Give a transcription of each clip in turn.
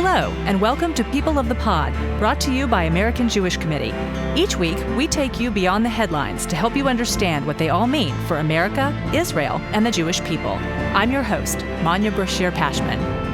Hello, and welcome to People of the Pod, brought to you by American Jewish Committee. Each week, we take you beyond the headlines to help you understand what they all mean for America, Israel, and the Jewish people. I'm your host, Manya Brashear-Pashman.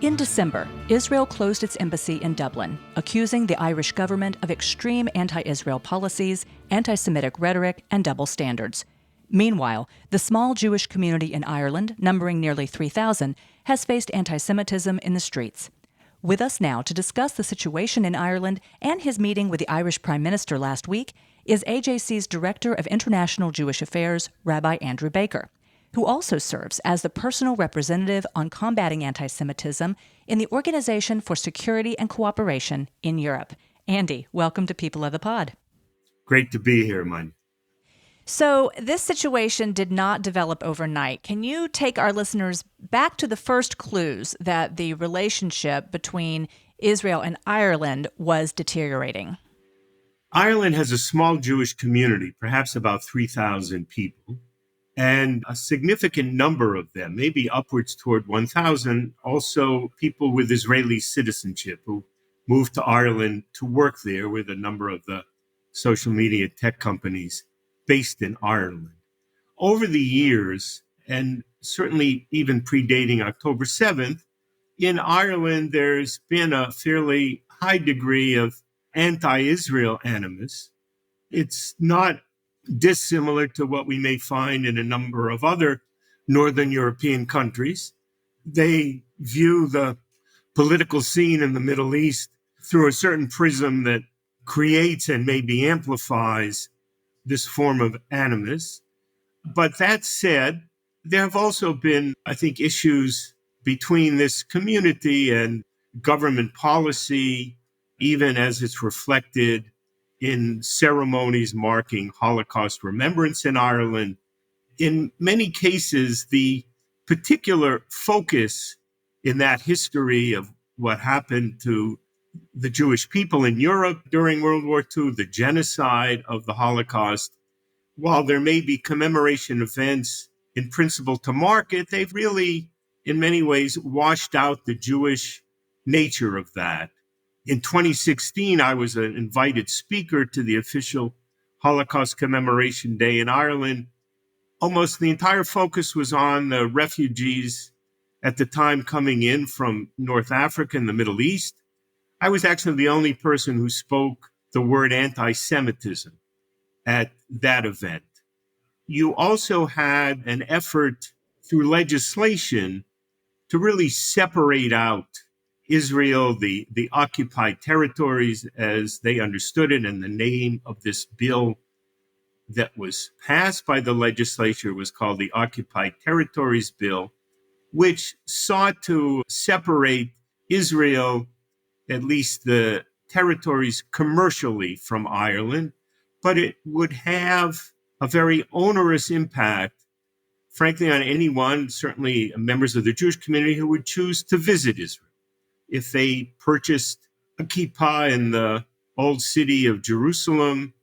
In December, Israel closed its embassy in Dublin, accusing the Irish government of extreme anti-Israel policies, anti-Semitic rhetoric, and double standards. Meanwhile, the small Jewish community in Ireland, numbering nearly 3,000, has faced antisemitism in the streets. With us now to discuss the situation in Ireland and his meeting with the Irish Prime Minister last week is AJC's Director of International Jewish Affairs, Rabbi Andrew Baker, who also serves as the personal representative on combating anti-Semitism in the Organization for Security and Cooperation in Europe. Andy, welcome to People of the Pod. Great to be here, Manya. So this situation did not develop overnight. Can you take our listeners back to the first clues that the relationship between Israel and Ireland was deteriorating? Ireland has a small Jewish community, perhaps about 3,000 people. And a significant number of them, maybe upwards toward 1,000, also people with Israeli citizenship who moved to Ireland to work there with a number of the social media tech companies based in Ireland. Over the years, and certainly even predating October 7th, in Ireland, there's been a fairly high degree of anti-Israel animus. It's not dissimilar to what we may find in a number of other Northern European countries. They view the political scene in the Middle East through a certain prism that creates and maybe amplifies this form of animus. But that said, there have also been, I think, issues between this community and government policy, even as it's reflected in ceremonies marking Holocaust remembrance in Ireland. In many cases, the particular focus in that history of what happened to the Jewish people in Europe during World War II, the genocide of the Holocaust, while there may be commemoration events in principle to mark it, they've really, in many ways, washed out the Jewish nature of that. In 2016, I was an invited speaker to the official Holocaust Commemoration Day in Ireland. Almost the entire focus was on the refugees at the time coming in from North Africa and the Middle East. I was actually the only person who spoke the word antisemitism at that event. You also had an effort through legislation to really separate out Israel, the occupied territories as they understood it, and the name of this bill that was passed by the legislature was called the Occupied Territories Bill, which sought to separate Israel, at least the territories commercially, from Ireland, but it would have a very onerous impact, frankly, on anyone, certainly members of the Jewish community, who would choose to visit Israel. If they purchased a kippah in the old city of Jerusalem,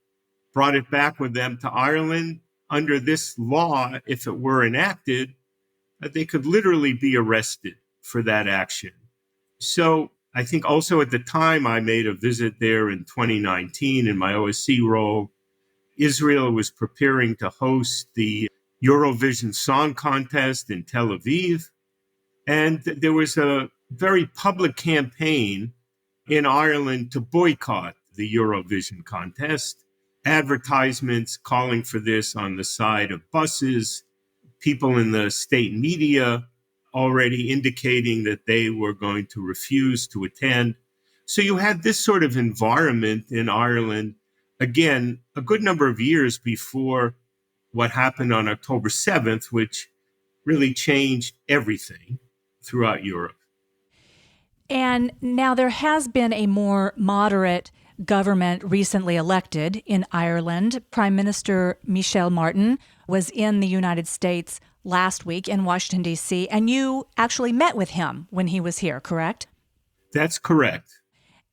brought it back with them to Ireland, under this law, if it were enacted, they could literally be arrested for that action. So I think also at the time I made a visit there in 2019 in my OSC role, Israel was preparing to host the Eurovision Song Contest in Tel Aviv. And there was a very public campaign in Ireland to boycott the Eurovision contest, advertisements calling for this on the side of buses, people in the state media already indicating that they were going to refuse to attend. So you had this sort of environment in Ireland, again, a good number of years before what happened on October 7th, which really changed everything throughout Europe. And now there has been a more moderate government recently elected in Ireland. Prime Minister Micheál Martin was in the United States last week in Washington, D.C., and you actually met with him when he was here, correct? That's correct.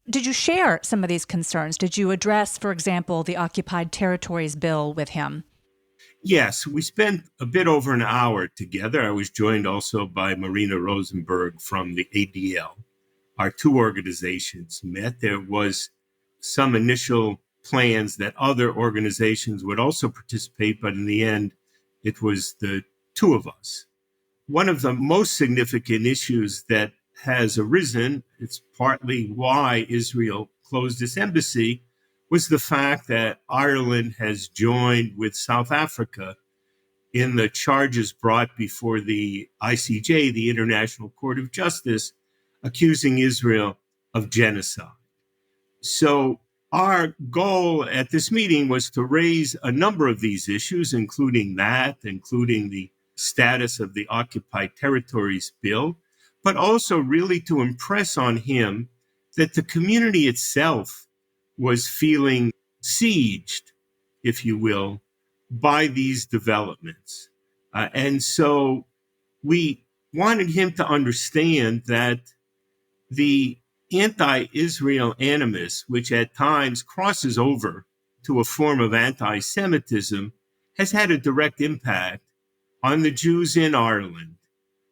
Did you share some of these concerns? Did you address, for example, the Occupied Territories Bill with him? Yes, we spent a bit over an hour together. I was joined also by Marina Rosenberg from the ADL. Our two organizations met. There was some initial plans that other organizations would also participate, but in the end, it was the two of us. One of the most significant issues that has arisen, it's partly why Israel closed its embassy, was the fact that Ireland has joined with South Africa in the charges brought before the ICJ, the International Court of Justice, accusing Israel of genocide. So our goal at this meeting was to raise a number of these issues, including the status of the Occupied Territories Bill, but also really to impress on him that the community itself was feeling sieged, if you will, by these developments. And so we wanted him to understand that the anti-Israel animus, which at times crosses over to a form of anti-Semitism, has had a direct impact on the Jews in Ireland.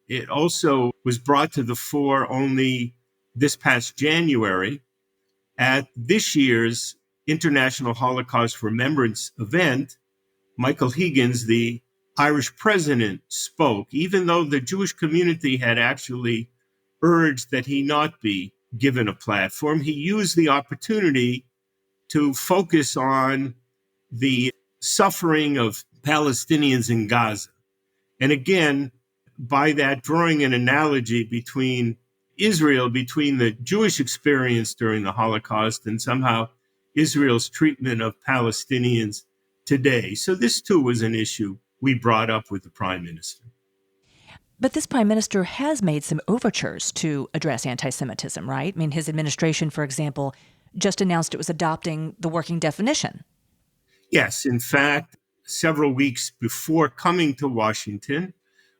It also was brought to the fore only this past January at this year's International Holocaust Remembrance event. Michael Higgins, the Irish president, spoke, even though the Jewish community had actually urged that he not be given a platform. He used the opportunity to focus on the suffering of Palestinians in Gaza. And again, by that, drawing an analogy between Israel, between the Jewish experience during the Holocaust and somehow Israel's treatment of Palestinians today. So this too was an issue we brought up with the prime minister. But this prime minister has made some overtures to address anti-Semitism, right? I mean, his administration, for example, just announced it was adopting the working definition. Yes, in fact, several weeks before coming to Washington,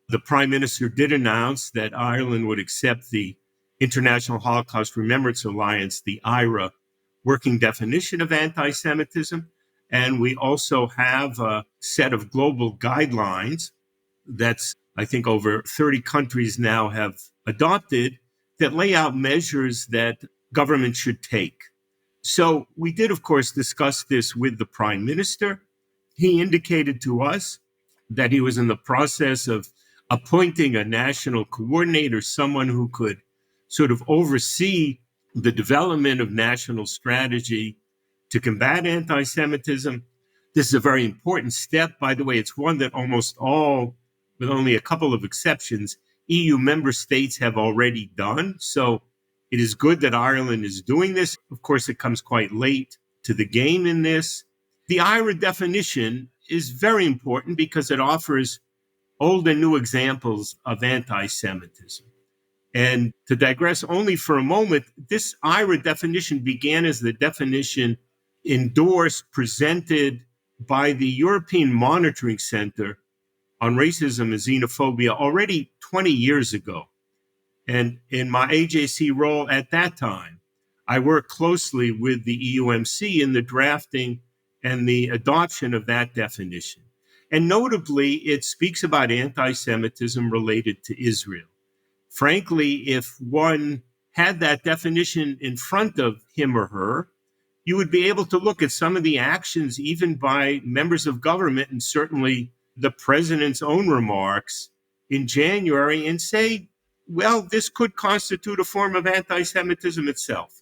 the prime minister did announce that Ireland would accept the International Holocaust Remembrance Alliance, the IHRA, working definition of anti-Semitism. And we also have a set of global guidelines that's, I think, over 30 countries now have adopted that lay out measures that government should take. So we did, of course, discuss this with the prime minister. He indicated to us that he was in the process of appointing a national coordinator, someone who could sort of oversee the development of national strategy to combat anti-Semitism. This is a very important step. By the way, it's one that almost all, with only a couple of exceptions, EU member states have already done. So it is good that Ireland is doing this. Of course, it comes quite late to the game in this. The IHRA definition is very important because it offers old and new examples of anti-Semitism. And to digress only for a moment, this IHRA definition began as the definition endorsed, presented by the European Monitoring Center on Racism and Xenophobia already 20 years ago. And in my AJC role at that time, I worked closely with the EUMC in the drafting and the adoption of that definition. And notably, it speaks about anti-Semitism related to Israel. Frankly, if one had that definition in front of him or her, you would be able to look at some of the actions, even by members of government, and certainly the president's own remarks in January, and say, well, this could constitute a form of anti-Semitism itself.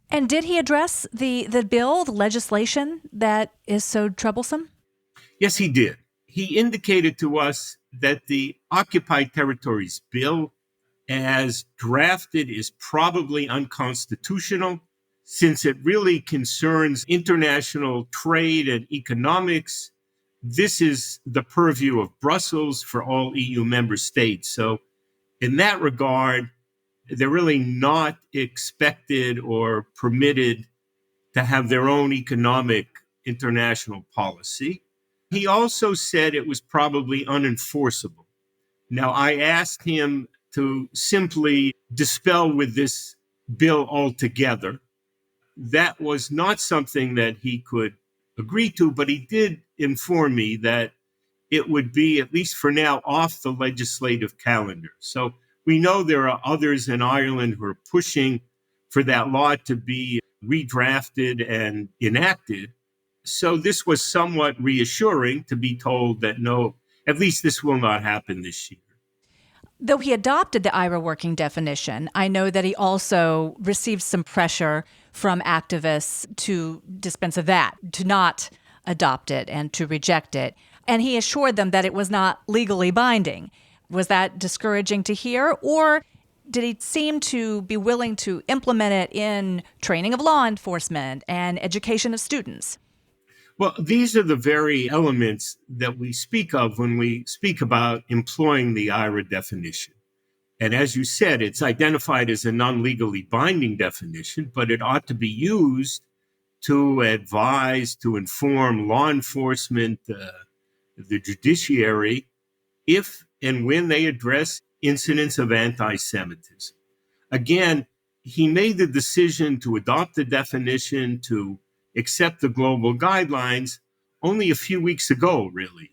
And did he address the bill, the legislation that is so troublesome? Yes, he did. He indicated to us that the Occupied Territories Bill, as drafted, is probably unconstitutional since it really concerns international trade and economics. This is the purview of Brussels for all EU member states. So in that regard, they're really not expected or permitted to have their own economic international policy. He also said it was probably unenforceable. Now, I asked him to simply dispel with this bill altogether. That was not something that he could agree to, but he did inform me that it would be, at least for now, off the legislative calendar. So we know there are others in Ireland who are pushing for that law to be redrafted and enacted. So this was somewhat reassuring to be told that no, at least this will not happen this year. Though he adopted the IHRA working definition, I know that he also received some pressure from activists to dispense of that, to not adopt it and to reject it. And he assured them that it was not legally binding. Was that discouraging to hear? Or did he seem to be willing to implement it in training of law enforcement and education of students? Well, these are the very elements that we speak of when we speak about employing the IHRA definition. And as you said, it's identified as a non-legally binding definition, but it ought to be used to advise, to inform law enforcement, the judiciary, if and when they address incidents of anti-Semitism. Again, he made the decision to adopt the definition, to accept the global guidelines only a few weeks ago, really.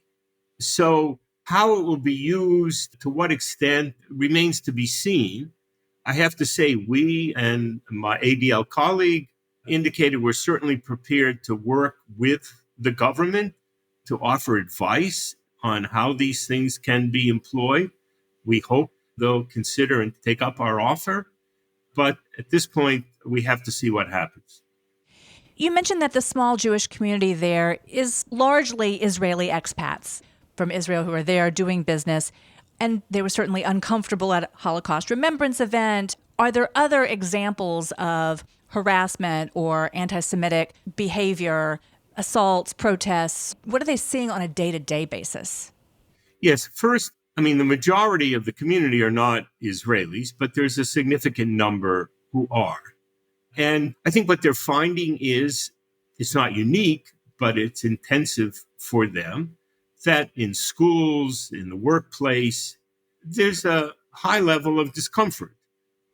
So how it will be used, to what extent, remains to be seen. I have to say, we and my ADL colleague indicated we're certainly prepared to work with the government to offer advice on how these things can be employed. We hope they'll consider and take up our offer. But at this point, we have to see what happens. You mentioned that the small Jewish community there is largely Israeli expats from Israel who are there doing business, and they were certainly uncomfortable at a Holocaust remembrance event. Are there other examples of harassment or anti-Semitic behavior, assaults, protests? What are they seeing on a day-to-day basis? Yes, first, the majority of the community are not Israelis, but there's a significant number who are. And I think what they're finding is, it's not unique, but it's intensive for them, that in schools, in the workplace, there's a high level of discomfort.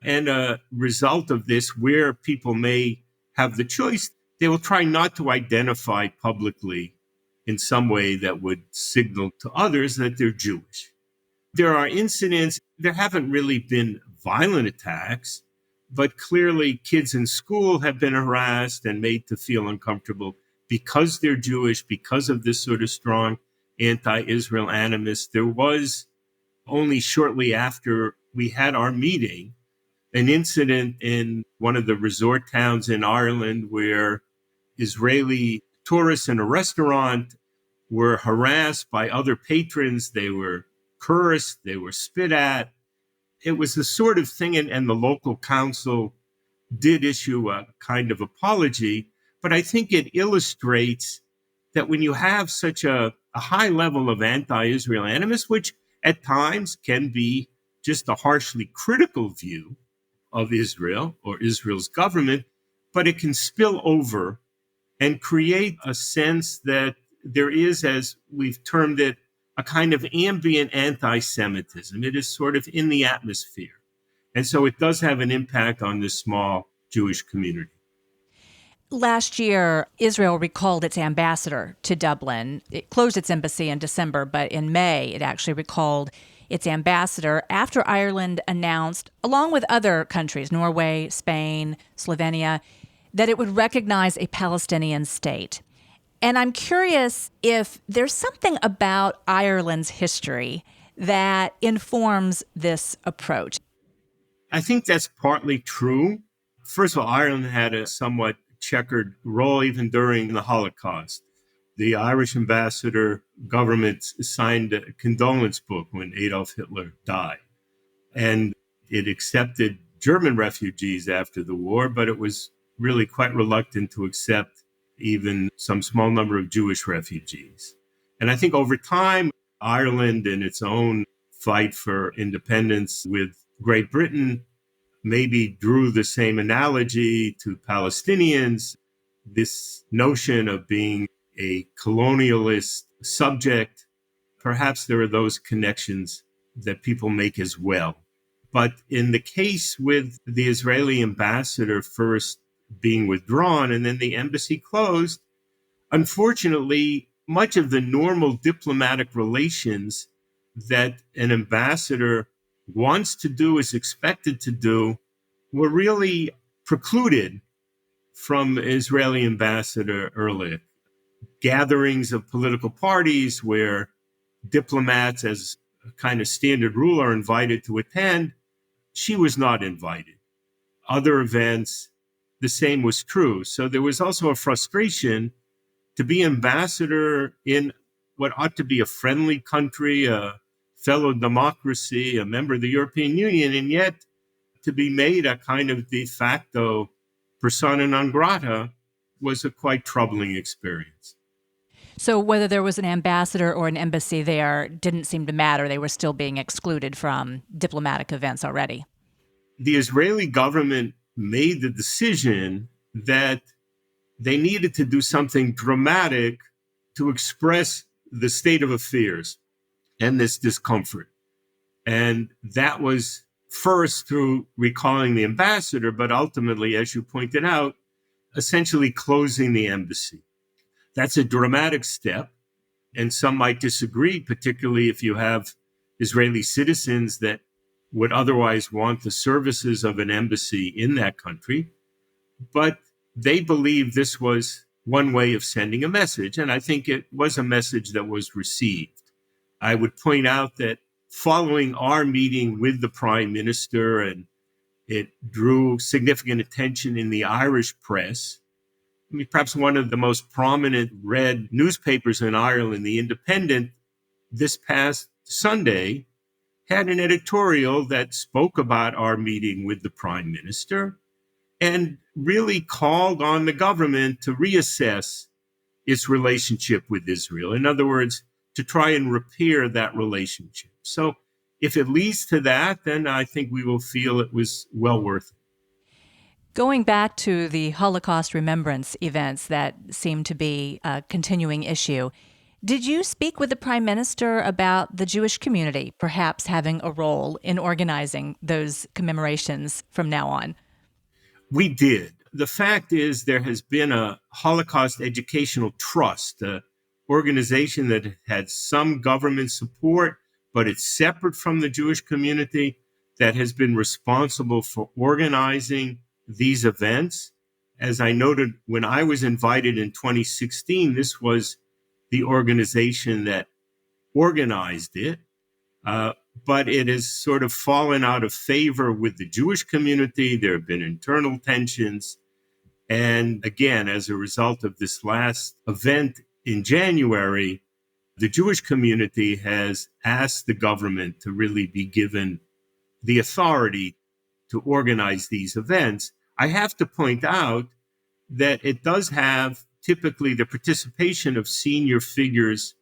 And a result of this, where people may have the choice, they will try not to identify publicly in some way that would signal to others that they're Jewish. There are incidents, there haven't really been violent attacks, but clearly kids in school have been harassed and made to feel uncomfortable because they're Jewish, because of this sort of strong anti-Israel animus. There was, only shortly after we had our meeting, an incident in one of the resort towns in Ireland where Israeli tourists in a restaurant were harassed by other patrons. They were cursed, they were spit at. It was the sort of thing, and the local council did issue a kind of apology, but I think it illustrates that when you have such a high level of anti-Israel animus, which at times can be just a harshly critical view of Israel or Israel's government, but it can spill over and create a sense that there is, as we've termed it, a kind of ambient anti-Semitism. It is sort of in the atmosphere. And so it does have an impact on this small Jewish community. Last year, Israel recalled its ambassador to Dublin. It closed its embassy in December, but in May, it actually recalled its ambassador after Ireland announced, along with other countries, Norway, Spain, Slovenia, that it would recognize a Palestinian state. And I'm curious if there's something about Ireland's history that informs this approach. I think that's partly true. First of all, Ireland had a somewhat checkered role even during the Holocaust. The Irish ambassador government signed a condolence book when Adolf Hitler died. And it accepted German refugees after the war, but it was really quite reluctant to accept even some small number of Jewish refugees. And I think over time, Ireland, in its own fight for independence with Great Britain, maybe drew the same analogy to Palestinians, this notion of being a colonialist subject. Perhaps there are those connections that people make as well. But in the case with the Israeli ambassador first being withdrawn and then the embassy closed, unfortunately, much of the normal diplomatic relations that an ambassador wants to do, is expected to do, were really precluded from Israeli ambassador Ehrlich. Gatherings of political parties where diplomats, as a kind of standard rule, are invited to attend, she was not invited. Other events, the same was true. So there was also a frustration to be ambassador in what ought to be a friendly country, a fellow democracy, a member of the European Union, and yet to be made a kind of de facto persona non grata was a quite troubling experience. So whether there was an ambassador or an embassy there didn't seem to matter. They were still being excluded from diplomatic events already. The Israeli government made the decision that they needed to do something dramatic to express the state of affairs and this discomfort. And that was first through recalling the ambassador, but ultimately, as you pointed out, essentially closing the embassy. That's a dramatic step, and some might disagree, particularly if you have Israeli citizens that would otherwise want the services of an embassy in that country. But they believe this was one way of sending a message, and I think it was a message that was received. I would point out that following our meeting with the Prime Minister, and it drew significant attention in the Irish press. I mean, perhaps one of the most prominent read newspapers in Ireland, The Independent, this past Sunday, had an editorial that spoke about our meeting with the Prime Minister and really called on the government to reassess its relationship with Israel. In other words, to try and repair that relationship. So if it leads to that, then I think we will feel it was well worth it. Going back to the Holocaust remembrance events that seem to be a continuing issue, did you speak with the Prime Minister about the Jewish community perhaps having a role in organizing those commemorations from now on? We did. The fact is, there has been a Holocaust Educational Trust, an organization that had some government support, but it's separate from the Jewish community, that has been responsible for organizing these events. As I noted, when I was invited in 2016, this was the organization that organized it. But it has sort of fallen out of favor with the Jewish community. There have been internal tensions. And again, as a result of this last event in January, the Jewish community has asked the government to really be given the authority to organize these events. I have to point out that it does have typically the participation of senior figures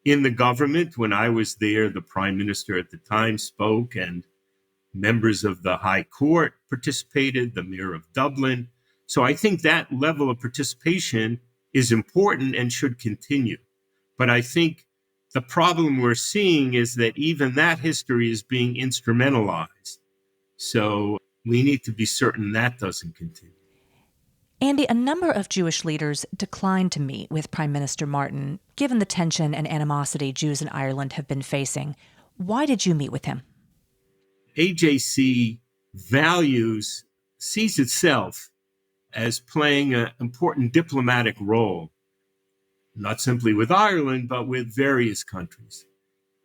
in the government. When I was there, the Prime Minister at the time spoke, and members of the High Court participated, the Mayor of Dublin. So I think that level of participation is important and should continue. But I think the problem we're seeing is that even that history is being instrumentalized. So we need to be certain that doesn't continue. Andy, a number of Jewish leaders declined to meet with Prime Minister Martin, given the tension and animosity Jews in Ireland have been facing. Why did you meet with him? AJC sees itself as playing an important diplomatic role, not simply with Ireland, but with various countries.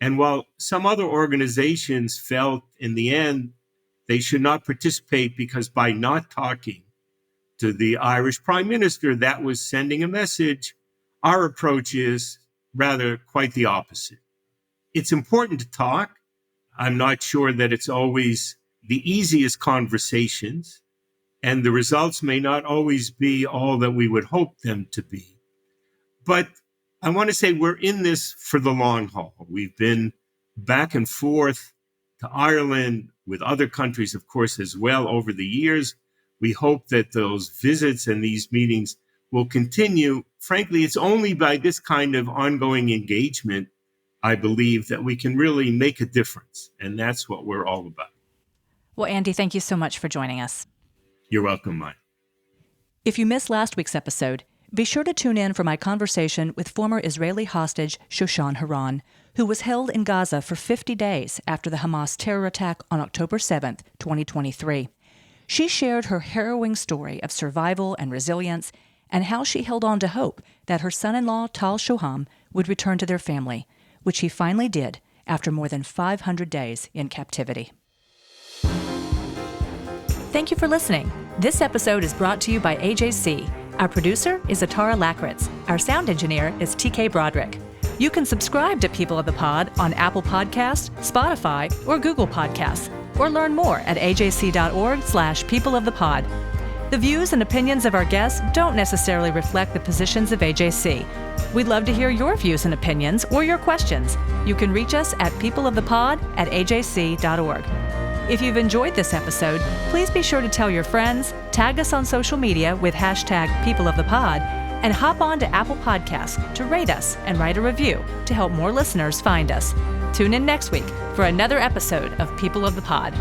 And while some other organizations felt in the end they should not participate because by not talking to the Irish Prime Minister, that was sending a message, our approach is rather quite the opposite. It's important to talk. I'm not sure that it's always the easiest conversations, and the results may not always be all that we would hope them to be. But I want to say we're in this for the long haul. We've been back and forth to Ireland with other countries, of course, as well over the years. We hope that those visits and these meetings will continue. Frankly, it's only by this kind of ongoing engagement, I believe, that we can really make a difference. And that's what we're all about. Well, Andy, thank you so much for joining us. You're welcome, Mike. If you missed last week's episode, be sure to tune in for my conversation with former Israeli hostage Shoshan Haran, who was held in Gaza for 50 days after the Hamas terror attack on October 7th, 2023. She shared her harrowing story of survival and resilience and how she held on to hope that her son-in-law, Tal Shoham, would return to their family, which he finally did after more than 500 days in captivity. Thank you for listening. This episode is brought to you by AJC. Our producer is Atara Lakritz. Our sound engineer is TK Broderick. You can subscribe to People of the Pod on Apple Podcasts, Spotify, or Google Podcasts, or learn more at ajc.org/peopleofthepod. The views and opinions of our guests don't necessarily reflect the positions of AJC. We'd love to hear your views and opinions or your questions. You can reach us at peopleofthepod@ajc.org. If you've enjoyed this episode, please be sure to tell your friends, tag us on social media with #PeopleOfThePod, and hop on to Apple Podcasts to rate us and write a review to help more listeners find us. Tune in next week for another episode of People of the Pod.